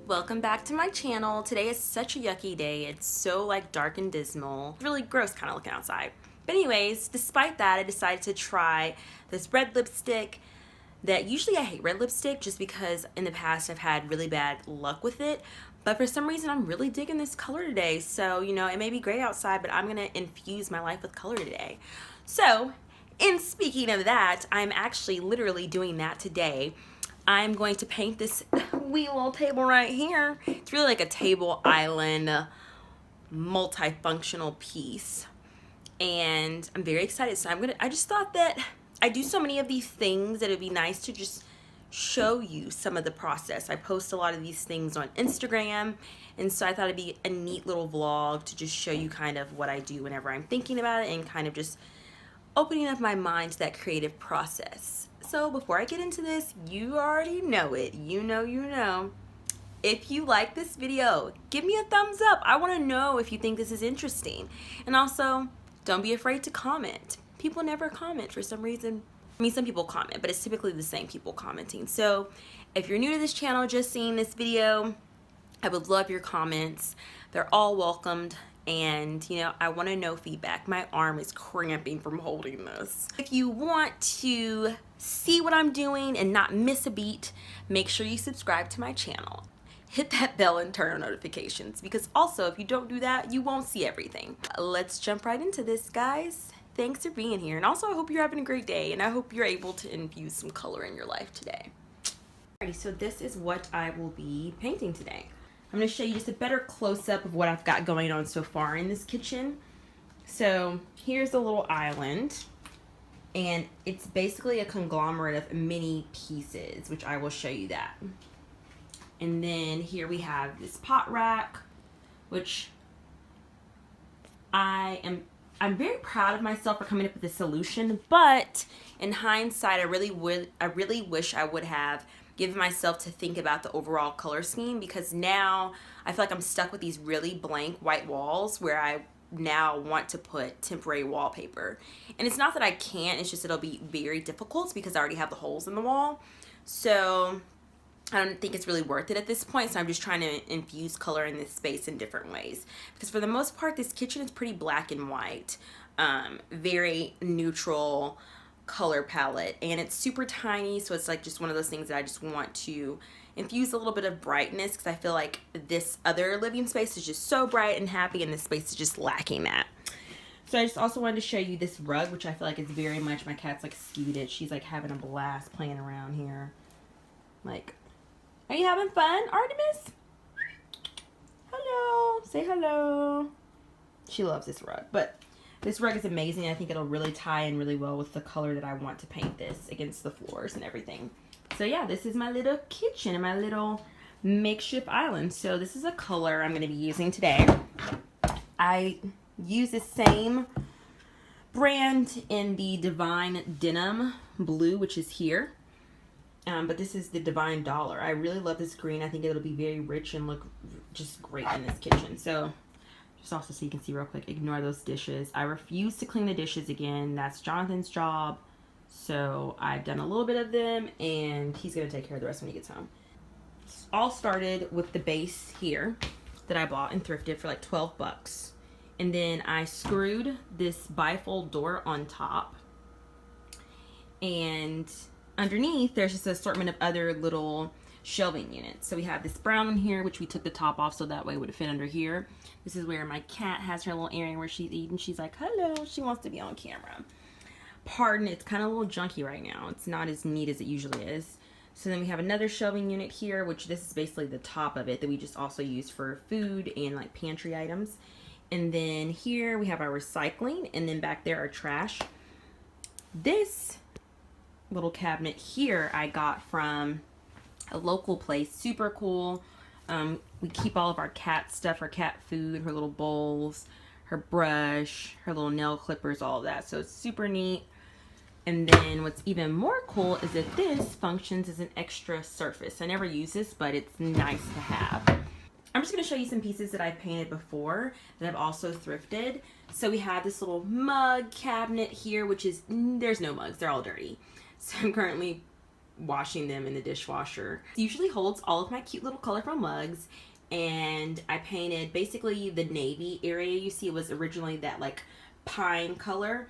Welcome back to my channel. Today is such a yucky day. It's so like dark and dismal. Really gross kind of looking outside. But anyways, despite that, I decided to try this red lipstick that usually I hate red lipstick just because in the past I've had really bad luck with it. But for some reason I'm really digging this color today. So, you know, it may be gray outside, but I'm gonna infuse my life with color today. So, in speaking of that, I'm actually literally doing that today. I'm going to paint this wee little table right here. It's really like a table island multifunctional piece. And I'm very excited. So I just thought that I do so many of these things that it'd be nice to just show you some of the process. I post a lot of these things on Instagram, and so I thought it'd be a neat little vlog to just show you kind of what I do whenever I'm thinking about it and kind of just opening up my mind to that creative process. So before I get into this, you already know it. You know. If you like this video, give me a thumbs up. I want to know if you think this is interesting. And also, don't be afraid to comment. People never comment for some reason. I mean, some people comment, but it's typically the same people commenting. So if you're new to this channel, just seeing this video, I would love your comments. They're all welcomed. And you know, I want to know feedback. My arm is cramping from holding this. If you want to see what I'm doing and not miss a beat, make sure you subscribe to my channel. Hit that bell and turn on notifications, because also if you don't do that, you won't see everything. Let's jump right into this, guys. Thanks for being here, and also I hope you're having a great day, and I hope you're able to infuse some color in your life today. Alrighty, so this is what I will be painting today. I'm going to show you just a better close-up of what I've got going on so far in this kitchen. So here's a little island, and it's basically a conglomerate of mini pieces, which I will show you that. And then here we have this pot rack, which I'm very proud of myself for coming up with this solution, but in hindsight, I really wish I would have given myself to think about the overall color scheme, because now I feel like I'm stuck with these really blank white walls where I now want to put temporary wallpaper. And it's not that I can't, it's just it'll be very difficult because I already have the holes in the wall. So I don't think it's really worth it at this point, so I'm just trying to infuse color in this space in different ways. Because for the most part, this kitchen is pretty black and white, very neutral color palette, and it's super tiny, so it's like just one of those things that I just want to infuse a little bit of brightness, because I feel like this other living space is just so bright and happy, and this space is just lacking that. So I just also wanted to show you this rug, which I feel like is very much, my cat's like skewed it. She's like having a blast playing around here. Like, are you having fun, Artemis? Hello, say hello. She loves this rug, but this rug is amazing. I think it'll really tie in really well with the color that I want to paint this against the floors and everything. So yeah, this is my little kitchen and my little makeshift island. So this is a color I'm going to be using today. I use the same brand in the Divine Denim Blue, which is here. But this is the Divine Dollar. I really love this green. I think it'll be very rich and look just great in this kitchen. So just also so you can see real quick, ignore those dishes. I refuse to clean the dishes again. That's Jonathan's job. So I've done a little bit of them, and he's going to take care of the rest when he gets home. It's all started with the base here that I bought and thrifted for like 12 bucks. And then I screwed this bifold door on top. And underneath, there's just an assortment of other little shelving units. So we have this brown one here, which we took the top off so that way it would fit under here. This is where my cat has her little area where she's eating. She's like, hello. She wants to be on camera. Pardon, it's kind of a little junky right now. It's not as neat as it usually is. So then we have another shelving unit here, which this is basically the top of it that we just also use for food and like pantry items. And then here we have our recycling, and then back there our trash. This little cabinet here I got from a local place, super cool. We keep all of our cat stuff, her cat food, her little bowls, her brush, her little nail clippers, all of that. So it's super neat. And then what's even more cool is that this functions as an extra surface. I never use this, but it's nice to have. I'm just going to show you some pieces that I've painted before that I've also thrifted. So we have this little mug cabinet here, which is, there's no mugs, they're all dirty. So I'm currently washing them in the dishwasher. It usually holds all of my cute little colorful mugs, and I painted basically the navy area you see was originally that like pine color,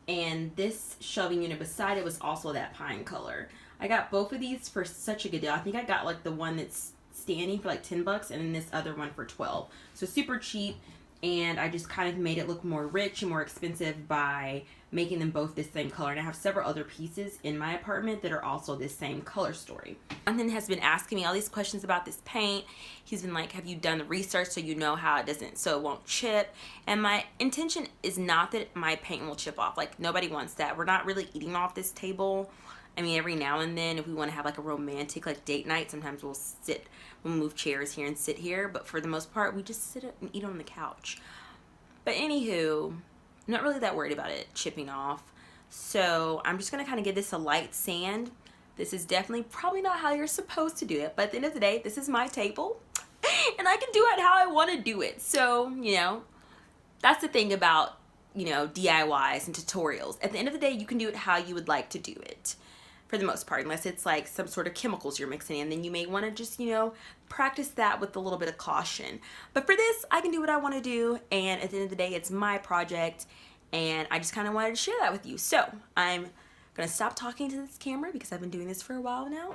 and this shelving unit beside it was also that pine color. I got both of these for such a good deal. I think I got like the one that's standing for like 10 bucks and then this other one for 12. So super cheap, and I just kind of made it look more rich and more expensive by making them both this same color. And I have several other pieces in my apartment that are also this same color story. Jonathan has been asking me all these questions about this paint. He's been like, have you done the research so you know how it doesn't, so it won't chip? And my intention is not that my paint will chip off. Like, nobody wants that. We're not really eating off this table. I mean, every now and then if we want to have like a romantic like date night, sometimes we'll move chairs here and sit here, but for the most part we just sit and eat on the couch. But anywho, I'm not really that worried about it chipping off, so I'm just gonna kind of give this a light sand. This is definitely probably not how you're supposed to do it, but at the end of the day, this is my table and I can do it how I want to do it. So, you know, that's the thing about, you know, DIYs and tutorials. At the end of the day, you can do it how you would like to do it, for the most part, unless it's like some sort of chemicals you're mixing in, then you may want to just, you know, practice that with a little bit of caution. But for this, I can do what I want to do, and at the end of the day, it's my project, and I just kind of wanted to share that with you. So I'm gonna stop talking to this camera because I've been doing this for a while now.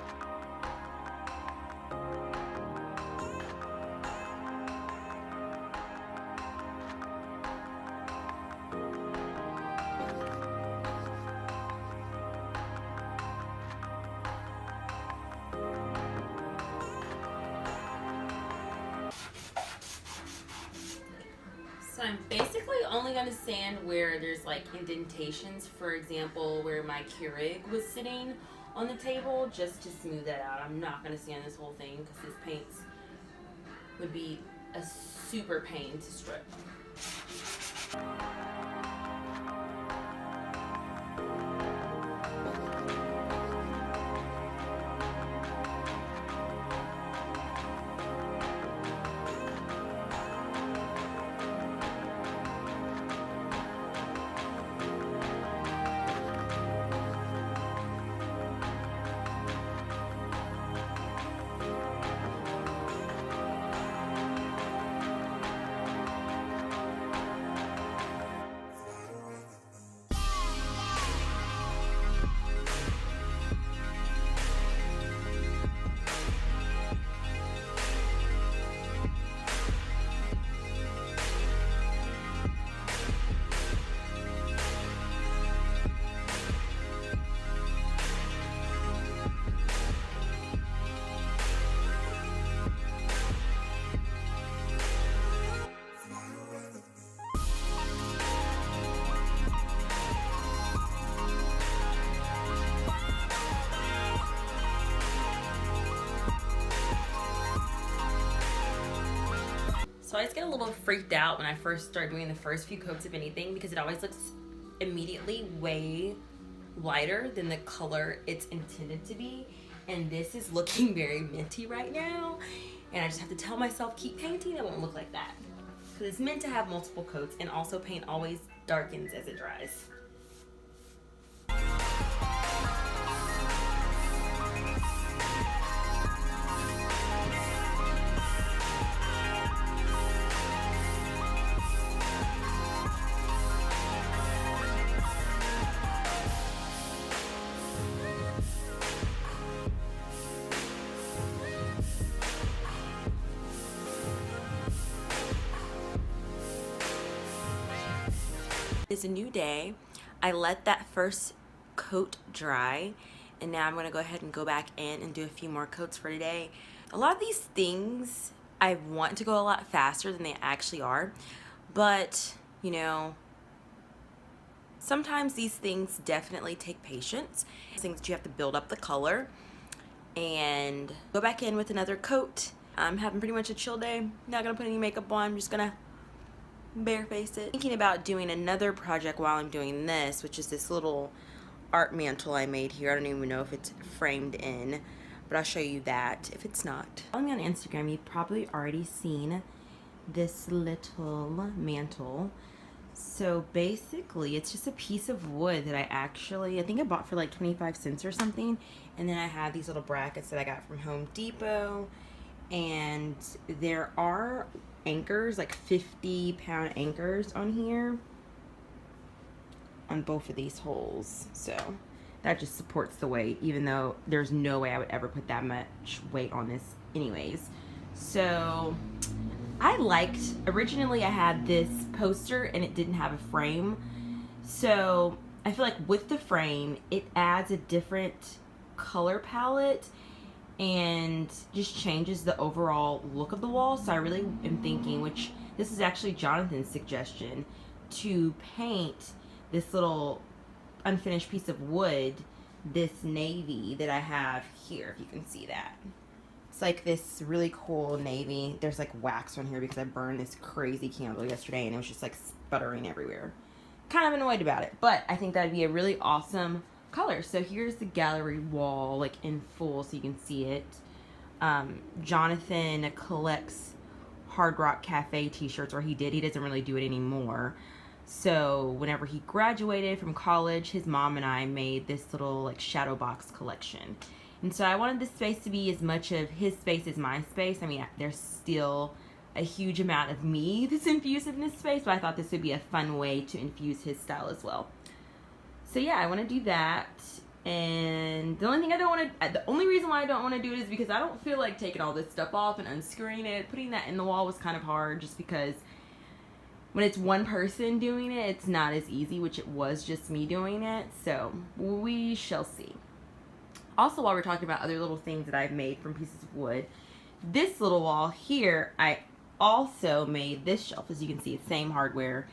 So I'm basically only going to sand where there's like indentations, for example, where my Keurig was sitting on the table, just to smooth that out. I'm not going to sand this whole thing because this paint would be a super pain to strip. So I just get a little freaked out when I first start doing the first few coats of anything, because it always looks immediately way lighter than the color it's intended to be. And this is looking very minty right now. And I just have to tell myself, keep painting, it won't look like that. Because it's meant to have multiple coats, and also paint always darkens as it dries. It's a new day. I let that first coat dry, and now I'm going to go ahead and go back in and do a few more coats for today. A lot of these things I want to go a lot faster than they actually are, but you know, sometimes these things definitely take patience. Things that you have to build up the color and go back in with another coat. I'm having pretty much a chill day. Not gonna put any makeup on. I'm just gonna bareface it. Thinking about doing another project while I'm doing this, which is this little art mantle I made here. I don't even know if it's framed in, but I'll show you that if it's not. Follow me on Instagram, you've probably already seen this little mantle. So basically, it's just a piece of wood that I think I bought for like 25 cents or something. And then I have these little brackets that I got from Home Depot. And there are anchors, like 50-pound anchors on here, on both of these holes. So that just supports the weight, even though there's no way I would ever put that much weight on this anyways. So originally I had this poster and it didn't have a frame. So I feel like with the frame, it adds a different color palette and just changes the overall look of the wall. So I really am thinking, which this is actually Jonathan's suggestion, to paint this little unfinished piece of wood, this navy that I have here, if you can see that. It's like this really cool navy. There's like wax on here because I burned this crazy candle yesterday and it was just like sputtering everywhere. Kind of annoyed about it, but I think that'd be a really awesome color. So here's the gallery wall, like in full, so you can see it. Jonathan collects Hard Rock Cafe t-shirts, or he did. He doesn't really do it anymore. So whenever he graduated from college, his mom and I made this little like shadow box collection. And so I wanted this space to be as much of his space as my space. I mean, there's still a huge amount of me that's infused in this space, but I thought this would be a fun way to infuse his style as well. So yeah, I want to do that. And the only reason why I don't want to do it is because I don't feel like taking all this stuff off and unscrewing it. Putting that in the wall was kind of hard, just because when it's one person doing it, it's not as easy, which it was just me doing it. So we shall see. Also, while we're talking about other little things that I've made from pieces of wood, this little wall here, I also made this shelf. As you can see, it's same hardware.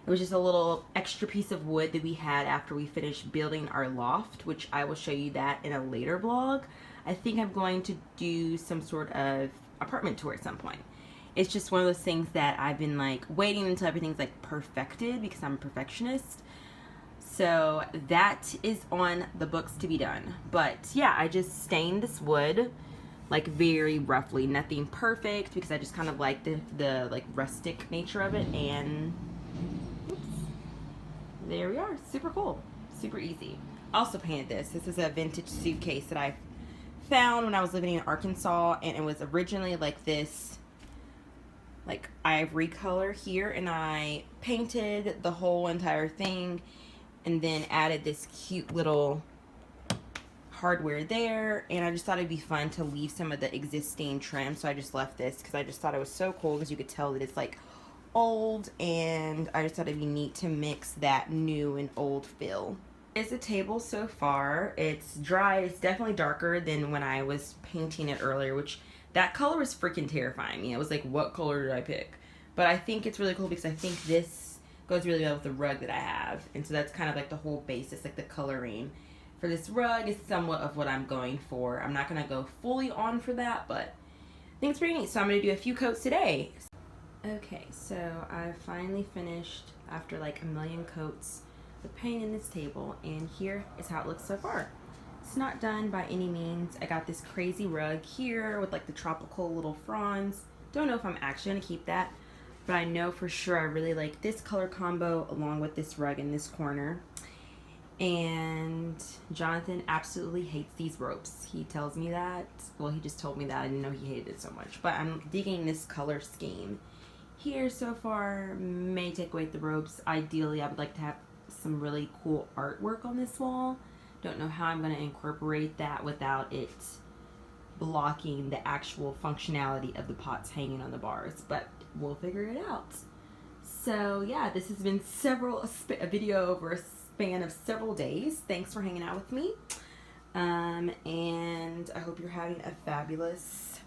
It was just a little extra piece of wood that we had after we finished building our loft, which I will show you that in a later vlog. I think I'm going to do some sort of apartment tour at some point. It's just one of those things that I've been like waiting until everything's like perfected, because I'm a perfectionist. So that is on the books to be done. But yeah, I just stained this wood like very roughly, nothing perfect, because I just kind of like the like rustic nature of it. And oops, there we are. Super cool, super easy. Also painted this. This is a vintage suitcase that I found when I was living in Arkansas, and it was originally like this like ivory color here, and I painted the whole entire thing and then added this cute little hardware there. And I just thought it'd be fun to leave some of the existing trim, so I just left this because I just thought it was so cool, because you could tell that it's like old, and I just thought it'd be neat to mix that new and old feel. It's the table so far. It's dry. It's definitely darker than when I was painting it earlier, which that color was freaking terrifying me. I was like, what color did I pick? But I think it's really cool because I think this goes really well with the rug that I have. And so that's kind of like the whole basis, like the coloring for this rug is somewhat of what I'm going for. I'm not going to go fully on for that, but I think it's pretty neat. So I'm going to do a few coats today. Okay, so I finally finished, after like a million coats, the painting this table, and here is how it looks so far. It's not done by any means. I got this crazy rug here with like the tropical little fronds. Don't know if I'm actually going to keep that, but I know for sure I really like this color combo along with this rug in this corner. And Jonathan absolutely hates these ropes. He tells me that. Well, he just told me that. I didn't know he hated it so much. But I'm digging this color scheme here so far. May take away the ropes. Ideally, I would like to have some really cool artwork on this wall. Don't know how I'm going to incorporate that without it blocking the actual functionality of the pots hanging on the bars, but we'll figure it out. So yeah, this has been a video over a span of several days. Thanks for hanging out with me, and I hope you're having a fabulous,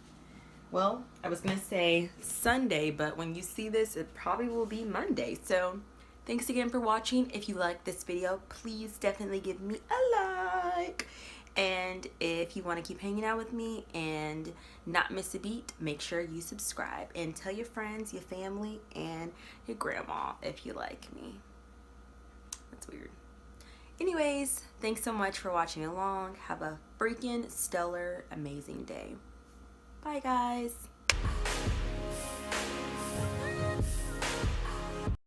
well, I was gonna say Sunday, but when you see this, it probably will be Monday. So thanks again for watching. If you like this video, please definitely give me a like. And if you want to keep hanging out with me and not miss a beat, make sure you subscribe and tell your friends, your family, and your grandma if you like me. That's weird. Anyways, thanks so much for watching along. Have a freaking stellar, amazing day. Bye, guys.